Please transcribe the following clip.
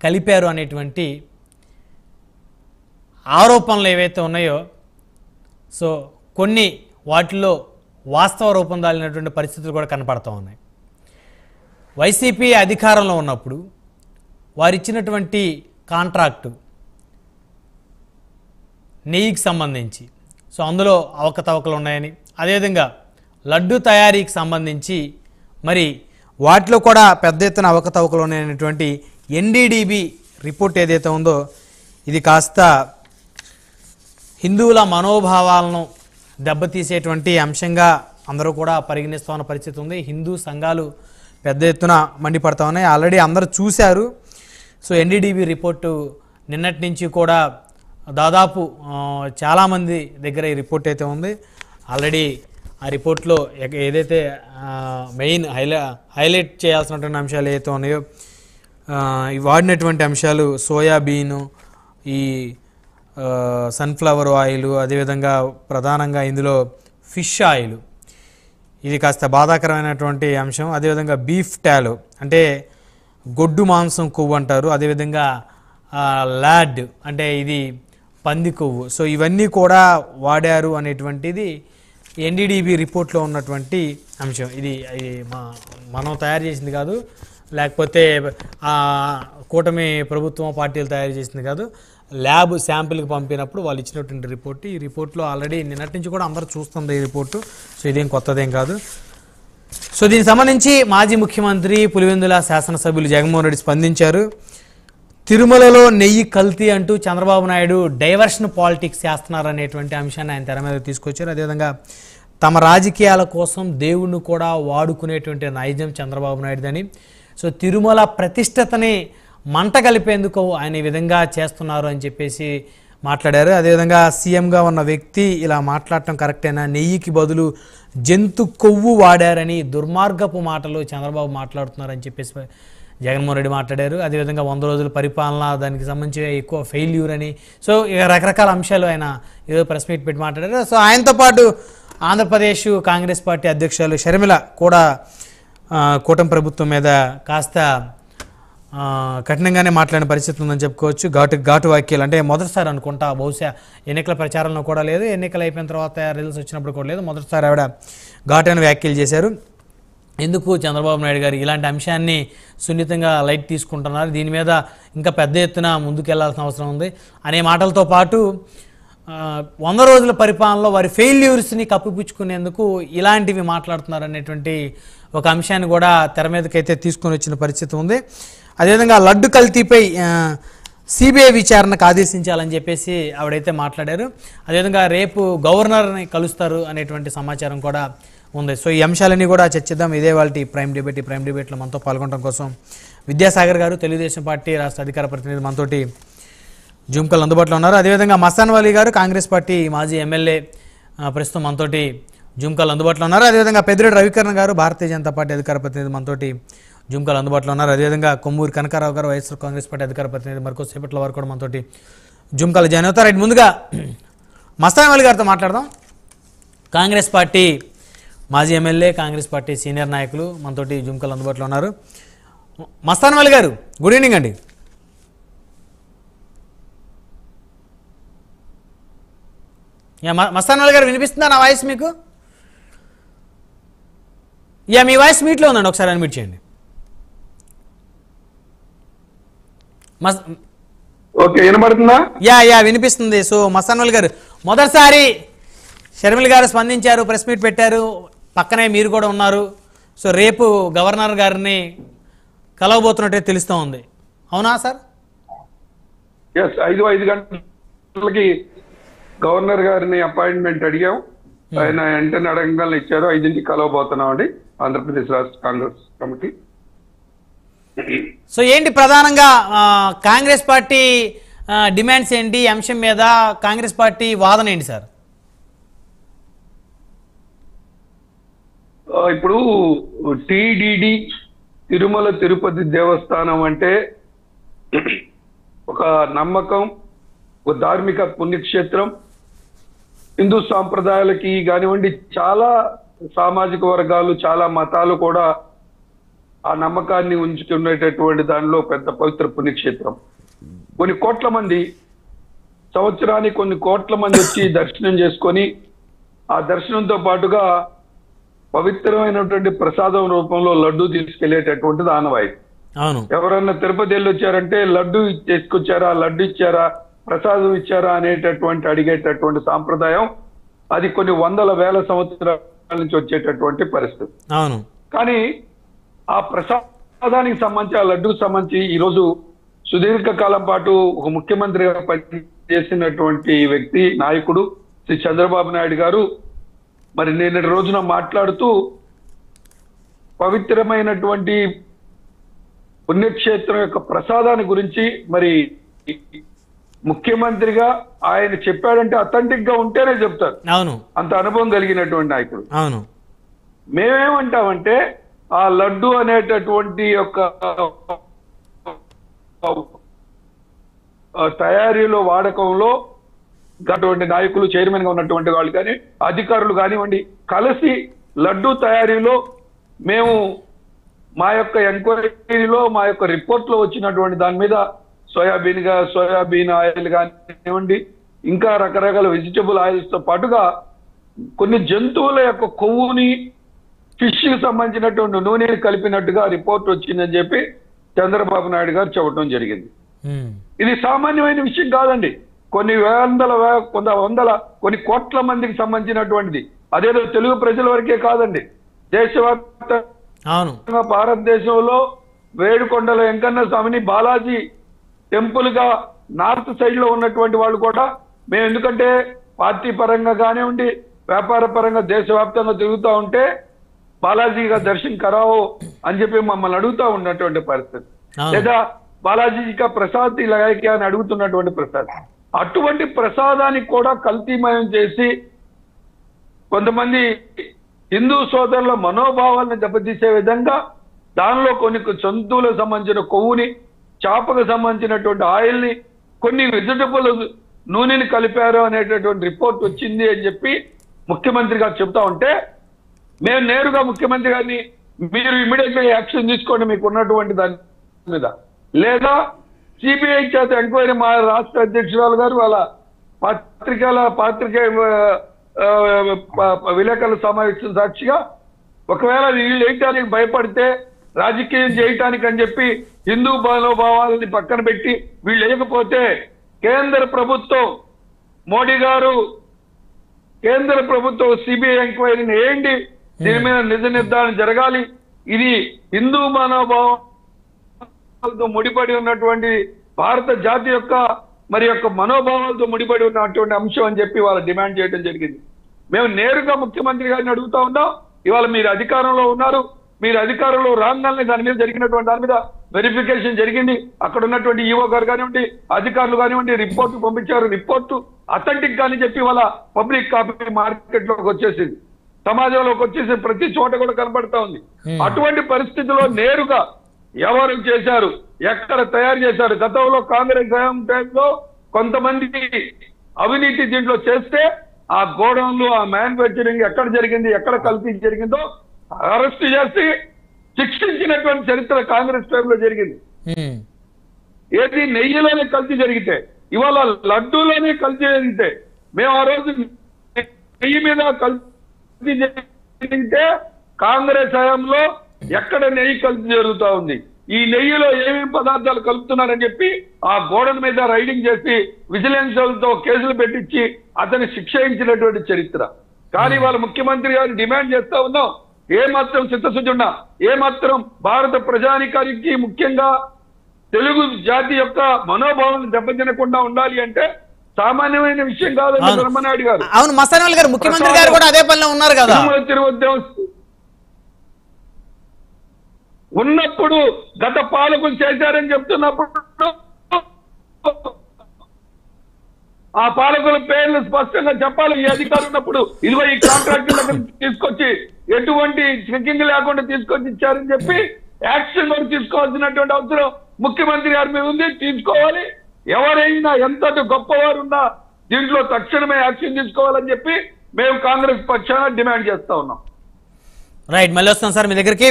కలిపారు అనేటువంటి ఆరోపణలు ఏవైతే ఉన్నాయో సో కొన్ని వాటిల్లో వాస్తవ రూపం దాల్చినటువంటి పరిస్థితులు కూడా కనపడుతూ ఉన్నాయి. వైసీపీ అధికారంలో ఉన్నప్పుడు వారిచ్చినటువంటి కాంట్రాక్టు నెయ్యికి సంబంధించి సో అందులో అవకతవకలు ఉన్నాయని, అదేవిధంగా లడ్డు తయారీకి సంబంధించి మరి వాటిలో కూడా పెద్ద ఎత్తున అవకతవకలు ఉన్నాయనేటువంటి ఎన్డీడీబీ రిపోర్ట్ ఏదైతే ఉందో ఇది కాస్త హిందువుల మనోభావాలను దెబ్బతీసేటువంటి అంశంగా అందరూ కూడా పరిగణిస్తున్న పరిస్థితి ఉంది. హిందూ సంఘాలు పెద్ద ఎత్తున మండిపడతా ఉన్నాయి. ఆల్రెడీ అందరూ చూశారు. సో ఎన్డీడీబీ రిపోర్టు నిన్నటి నుంచి కూడా దాదాపు చాలామంది దగ్గర ఈ రిపోర్ట్ అయితే ఉంది. ఆల్రెడీ ఆ రిపోర్ట్లో ఏదైతే మెయిన్ హైలైట్ చేయాల్సినటువంటి అంశాలు ఏవైతే ఉన్నాయో వాడినటువంటి అంశాలు సోయాబీను, ఈ సన్ఫ్లవర్ ఆయిల్, అదేవిధంగా ప్రధానంగా ఇందులో ఫిష్ ఆయిల్, ఇది కాస్త బాధాకరమైనటువంటి అంశం. అదేవిధంగా బీఫ్ టాలో అంటే గొడ్డు మాంసం కొవ్వు అంటారు, అదేవిధంగా లాడ్ అంటే ఇది పంది కొవ్వు. సో ఇవన్నీ కూడా వాడారు అనేటువంటిది ఎన్డీడీబీ రిపోర్ట్లో ఉన్నటువంటి అంశం. ఇది మనం తయారు చేసింది కాదు, లేకపోతే కూటమి ప్రభుత్వం పార్టీలు తయారు చేసింది కాదు, ల్యాబ్ శాంపిల్కి పంపినప్పుడు వాళ్ళు ఇచ్చినటువంటి రిపోర్ట్. ఈ రిపోర్ట్లో ఆల్రెడీ నిన్నటి నుంచి కూడా అందరూ చూస్తుంది ఈ రిపోర్టు. సో ఇదేం కొత్తదేం కాదు. సో దీనికి సంబంధించి మాజీ ముఖ్యమంత్రి పులివెందుల శాసనసభ్యులు జగన్మోహన్ రెడ్డి స్పందించారు. తిరుమలలో నెయ్యి కల్తీ అంటూ చంద్రబాబు నాయుడు డైవర్షన్ పాలిటిక్స్ చేస్తున్నారనేటువంటి అంశాన్ని ఆయన తెర మీద తీసుకొచ్చారు. అదేవిధంగా తమ రాజకీయాల కోసం దేవుణ్ణి కూడా వాడుకునేటువంటి నైజం చంద్రబాబు నాయుడుదని, సో తిరుమల ప్రతిష్టతని మంట కలిపేందుకు ఆయన ఈ విధంగా చేస్తున్నారు అని చెప్పేసి మాట్లాడారు. అదేవిధంగా సీఎంగా ఉన్న వ్యక్తి ఇలా మాట్లాడటం కరెక్టేనా, నెయ్యికి బదులు జంతు కొవ్వు వాడారని దుర్మార్గపు మాటలు చంద్రబాబు మాట్లాడుతున్నారని చెప్పేసి జగన్మోహన్ రెడ్డి మాట్లాడారు. అదేవిధంగా 100 రోజుల పరిపాలన దానికి సంబంధించి ఎక్కువ ఫెయిల్యూర్ అని, సో ఇక రకరకాల అంశాలు ఆయన ఏదో ప్రెస్ మీట్ పెట్టి మాట్లాడారు. సో ఆయనతో పాటు ఆంధ్రప్రదేశ్ కాంగ్రెస్ పార్టీ అధ్యక్షులు షర్మిల కూడా కూటమి ప్రభుత్వం మీద కాస్త కఠినంగానే మాట్లాడిన పరిస్థితి ఉందని చెప్పుకోవచ్చు. ఘాటు వాక్యాలు అంటే మొదటిసారి అనుకుంటా, బహుశా ఎన్నికల ప్రచారంలో కూడా లేదు, ఎన్నికలు అయిపోయిన తర్వాత రిజల్ట్స్ వచ్చినప్పుడు కూడా లేదు, మొదటిసారి ఆవిడ ఘాటైన వ్యాఖ్యలు చేశారు. ఎందుకు చంద్రబాబు నాయుడు గారు ఇలాంటి అంశాన్ని సున్నితంగా లైట్ తీసుకుంటున్నారు, దీని మీద ఇంకా పెద్ద ఎత్తున ముందుకెళ్లాల్సిన అవసరం ఉంది అనే మాటలతో పాటు 100 రోజుల పరిపాలనలో వారి ఫెయిల్యూర్స్ని కప్పిపుచ్చుకునేందుకు ఇలాంటివి మాట్లాడుతున్నారు అనేటువంటి ఒక అంశాన్ని కూడా తెర మీదకైతే తీసుకొని వచ్చిన పరిస్థితి ఉంది. అదేవిధంగా లడ్డు కల్తీపై సిబిఐ విచారణకు ఆదేశించాలని చెప్పేసి ఆవిడైతే మాట్లాడారు. అదేవిధంగా రేపు గవర్నర్ని కలుస్తారు అనేటువంటి సమాచారం కూడా ఉంది. సో ఈ అంశాలన్నీ కూడా చర్చిద్దాం. ఇదే వాళ్ళ ప్రైమ్ డిబేట్. ఈ ప్రైమ్ డిబేట్లో మనతో పాల్గొనడం కోసం విద్యాసాగర్ గారు, తెలుగుదేశం పార్టీ రాష్ట్ర అధికార ప్రతినిధి, మనతోటి జూమ్ కాల్ అందుబాటులో ఉన్నారు. అదేవిధంగా మస్తాన్ వలీ గారు, కాంగ్రెస్ పార్టీ మాజీ ఎమ్మెల్యే, ప్రస్తుతం మనతోటి జూమ్ కాల్ అందుబాటులో ఉన్నారు. అదేవిధంగా పెద్దిరెడ్డి రవికరణ్ గారు, భారతీయ జనతా పార్టీ అధికార ప్రతినిధి, మనతోటి జూమ్ కాల్ అందుబాటులో ఉన్నారు. అదేవిధంగా కొమ్మూరి కనకారావు గారు, వైఎస్ఆర్ కాంగ్రెస్ పార్టీ అధికార ప్రతినిధి, మరికొద్దిసేపట్ల వారు కూడా మనతోటి జూమ్ కాల్ జాయిన్ అవుతారు. రైట్, ముందుగా మస్తాన్ వలీ గారితో మాట్లాడదాం. కాంగ్రెస్ పార్టీ మాజీ ఎమ్మెల్యే, కాంగ్రెస్ పార్టీ సీనియర్ నాయకులు మనతోటి జూమ్ కాల్ అందుబాటులో ఉన్నారు. మస్తాన్ వలీ గారు, గుడ్ ఈవినింగ్ అండి. మస్తాన్ వలీ గారు, వినిపిస్తుందా నా వాయిస్ మీకు? మీ వాయిస్ మీట్లో ఉందండి, ఒకసారి అన్మ్యూట్ చేయండి. ఓకే, వినబడుతుందా? వినిపిస్తుంది. సో మస్తాన్ వలీ గారు, మొదటిసారి షర్మిల గారు స్పందించారు, ప్రెస్ మీట్ పెట్టారు, పక్కనే మీరు కూడా ఉన్నారు. సో రేపు గవర్నర్ గారిని కలవబోతున్నట్టే తెలుస్తూ ఉంది, అవునా సార్? 5 గంటలకి గవర్నర్ గారిని అపాయింట్మెంట్ అడిగాం. ఆయన వెంటనే అడగంగానే ఇచ్చారు. 5ంటికి కలవబోతున్నాం అండి ఆంధ్రప్రదేశ్ రాష్ట్ర కాంగ్రెస్ కమిటీ. సో ఏంటి ప్రధానంగా కాంగ్రెస్ పార్టీ డిమాండ్స్ ఏంటి, అంశం మీద కాంగ్రెస్ పార్టీ వాదన ఏంటి సార్? ఇప్పుడు టిడిడి తిరుమల తిరుపతి దేవస్థానం అంటే ఒక నమ్మకం, ఒక ధార్మిక పుణ్యక్షేత్రం. హిందూ సాంప్రదాయాలకి కానివ్వండి, చాలా సామాజిక వర్గాలు, చాలా మతాలు కూడా ఆ నమ్మకాన్ని ఉంచుకునేటటువంటి దానిలో పెద్ద పవిత్ర పుణ్యక్షేత్రం. కొన్ని కోట్ల మంది సంవత్సరానికి కొన్ని కోట్ల మంది వచ్చి దర్శనం చేసుకొని ఆ దర్శనంతో పాటుగా పవిత్రమైనటువంటి ప్రసాదం రూపంలో లడ్డు తీసుకెళ్లేటటువంటిది ఆనవాయితీ. అవును. ఎవరన్నా తిరుపతి వెళ్ళి వచ్చారంటే లడ్డు తీసుకొచ్చారా, లడ్డు ఇచ్చారా, ప్రసాదం ఇచ్చారా అనేటటువంటి అడిగేటటువంటి సాంప్రదాయం అది కొన్ని వందల వేల సంవత్సరాల నుంచి వచ్చేటటువంటి పరిస్థితి. అవును. కానీ ఆ ప్రసాదానికి సంబంధించి, ఆ లడ్డుకు సంబంధించి ఈరోజు సుదీర్ఘకాలం పాటు ఒక ముఖ్యమంత్రిగా పనిచేసినటువంటి వ్యక్తి, నాయకుడు శ్రీ చంద్రబాబు నాయుడు గారు మరి నిన్నటి రోజున మాట్లాడుతూ పవిత్రమైనటువంటి పుణ్యక్షేత్రం యొక్క ప్రసాదాన్ని గురించి మరి ముఖ్యమంత్రిగా ఆయన చెప్పాడంటే అథెంటిక్ గా ఉంటేనే చెప్తారు. అవును. అంత అనుభవం కలిగినటువంటి నాయకుడు. అవును. మేమేమంటామంటే ఆ లడ్డు అనేటటువంటి యొక్క తయారీలో వాడకంలో అటువంటి నాయకులు, చైర్మన్ గా ఉన్నటువంటి వాళ్ళు కానీ అధికారులు కానివ్వండి కలిసి లడ్డు తయారీలో మేము మా యొక్క ఎంక్వైరీలో మా యొక్క రిపోర్ట్ లో వచ్చినటువంటి దాని మీద సోయాబీన్ ఆయిల్ కానివ్వండి ఇంకా రకరకాల వెజిటబుల్ ఆయిల్స్ తో పాటుగా కొన్ని జంతువుల యొక్క కొవ్వుని ఫిష్ కి సంబంధించినటువంటి నూనెని కలిపినట్టుగా రిపోర్ట్ వచ్చిందని చెప్పి చంద్రబాబు నాయుడు గారు చెప్పడం జరిగింది. ఇది సామాన్యమైన విషయం కాదండి. కొన్ని కోట్ల మందికి సంబంధించినటువంటిది. అదేదో తెలుగు ప్రజల వరకే కాదండి, దేశవ్యాప్తంగా భారతదేశంలో వేడుకొండల వెంకన్న స్వామిని బాలాజీ టెంపుల్ గా నార్త్ సైడ్ లో ఉన్నటువంటి వాళ్ళు కూడా మేము ఎందుకంటే పార్టీ పరంగా కానివ్వండి వ్యాపార పరంగా దేశవ్యాప్తంగా తిరుగుతూ ఉంటే బాలాజీగా దర్శనం కరావో అని చెప్పి మమ్మల్ని అడుగుతూ ఉన్నటువంటి పరిస్థితి, లేదా బాలాజీగా ప్రసాద్ ఇలాగే అని అడుగుతున్నటువంటి ప్రసాద్. అటువంటి ప్రసాదానికి కూడా కల్తీమయం చేసి కొంతమంది హిందూ సోదరుల మనోభావాలను దెబ్బతీసే విధంగా దానిలో కొన్ని జంతువులకు సంబంధించిన కొవ్వుని, చేపకు సంబంధించినటువంటి ఆయిల్ ని, కొన్ని వెజిటబుల్ నూనెని కలిపారు అనేటటువంటి రిపోర్ట్ వచ్చింది అని చెప్పి ముఖ్యమంత్రి గారు చెప్తా ఉంటే మేము నేరుగా ముఖ్యమంత్రి గారిని మీరు ఇమీడియట్ గా యాక్షన్ తీసుకోండి మీకు ఉన్నటువంటి దాని మీద, లేదా సిబిఐ చేత ఎంక్వైరీ మా రాష్ట్ర అధ్యక్షురాలు గారు వాళ్ళ పాత్రికేయ విలేకరుల సమావేశం సాక్షిగా ఒకవేళ వీళ్ళు వేయటానికి భయపడితే రాజకీయం చేయటానికి అని చెప్పి హిందూ మనోభావాలని పక్కన పెట్టి వీళ్ళు వేయకపోతే కేంద్ర ప్రభుత్వం మోడీ గారు కేంద్ర ప్రభుత్వం సిబిఐ ఎంక్వైరీని వేయండి, దీని మీద నిజ నిర్ధారణ జరగాలి, ఇది హిందూ మనోభావాలతో ముడిపడి ఉన్నటువంటి భారత జాతి యొక్క మనోభావాలతో ముడిపడి ఉన్నటువంటి అంశం అని చెప్పి వాళ్ళు డిమాండ్ చేయడం జరిగింది. మేము నేరుగా ముఖ్యమంత్రి గారిని అడుగుతా ఉన్నాం, ఇవాళ మీరు అధికారంలో ఉన్నారు, మీరు అధికారంలో రాగానే దాని మీద జరిగినటువంటి దాని మీద వెరిఫికేషన్ జరిగింది, అక్కడ ఉన్నటువంటి ఈఓ గారు కానివ్వండి అధికారులు కానివ్వండి రిపోర్టు పంపించారు, రిపోర్టు అథెంటిక్ గాని చెప్పి వాళ్ళ పబ్లిక్ కాపీ మార్కెట్ లోకి వచ్చేసింది, సమాజంలోకి వచ్చేసి ప్రతి చోట కూడా కనబడతా ఉంది. అటువంటి పరిస్థితిలో నేరుగా ఎవరు చేశారు, ఎక్కడ తయారు చేశారు, గతంలో కాంగ్రెస్ టైంలో కొంతమంది అవినీతి దీంట్లో చేస్తే ఆ గోడౌన్లు ఆ మ్యానుఫ్యాక్చరింగ్ ఎక్కడ జరిగింది, ఎక్కడ కల్తీ జరిగిందో అరెస్ట్ చేసి శిక్షించినటువంటి చరిత్ర కాంగ్రెస్ టైంలో జరిగింది. ఏది నెయ్యిలోనే కల్తీ జరిగితే, ఇవాళ లడ్డూలోనే కల్తీ జరిగితే, మేము ఆ రోజు నెయ్యి మీద కల్తీ జరిగితే కాంగ్రెస్ హయాంలో ఎక్కడ నెయ్యి కల్తీ జరుగుతా ఉంది, ఈ నెయ్యిలో ఏమేమి పదార్థాలు కలుపుతున్నారని చెప్పి ఆ గోడల మీద రైడింగ్ చేసి విజిలెన్స్లతో కేసులు పెట్టించి అతన్ని శిక్షించినటువంటి చరిత్ర. కానీ వాళ్ళ ముఖ్యమంత్రి గారిని డిమాండ్ చేస్తా ఉన్నాం, ఏమాత్రం చిత్తశుద్ధి ఉన్నా, ఏమాత్రం భారత ప్రజానికానికి ముఖ్యంగా తెలుగు జాతి యొక్క మనోభావాలను దెబ్బతినకుండా ఉండాలి అంటే సామాన్యమైన విషయం కాదండి బ్రహ్మనాయుడు గారు. అవును, మస్తానవల్లి గారు ముఖ్యమంత్రి గారు కూడా అదే పనిలో ఉన్నారు కదా. ఉన్నప్పుడు గత పాలకులు చేశారని చెప్తున్నప్పుడు ఆ పాలకుల పేర్లు స్పష్టంగా చెప్పాలి. ఈ అధికారులు ఉన్నప్పుడు ఇదిగో ఈ కాంట్రాక్టర్ దగ్గర తీసుకొచ్చి ఎటువంటి చెకింగ్ లేకుండా తీసుకొచ్చి ఇచ్చారని చెప్పి యాక్షన్ కూడా తీసుకోవాల్సినటువంటి అవసరం ముఖ్యమంత్రి గారి మీద ఉంది, తీసుకోవాలి. ఎవరైనా ఎంతటి గొప్పవారు ఉన్నా దీంట్లో తక్షణమే యాక్షన్ తీసుకోవాలని చెప్పి మేము కాంగ్రెస్ పక్షాన డిమాండ్ చేస్తా ఉన్నాం. రైట్, మళ్ళీ వస్తాం సార్ మీ దగ్గరికి.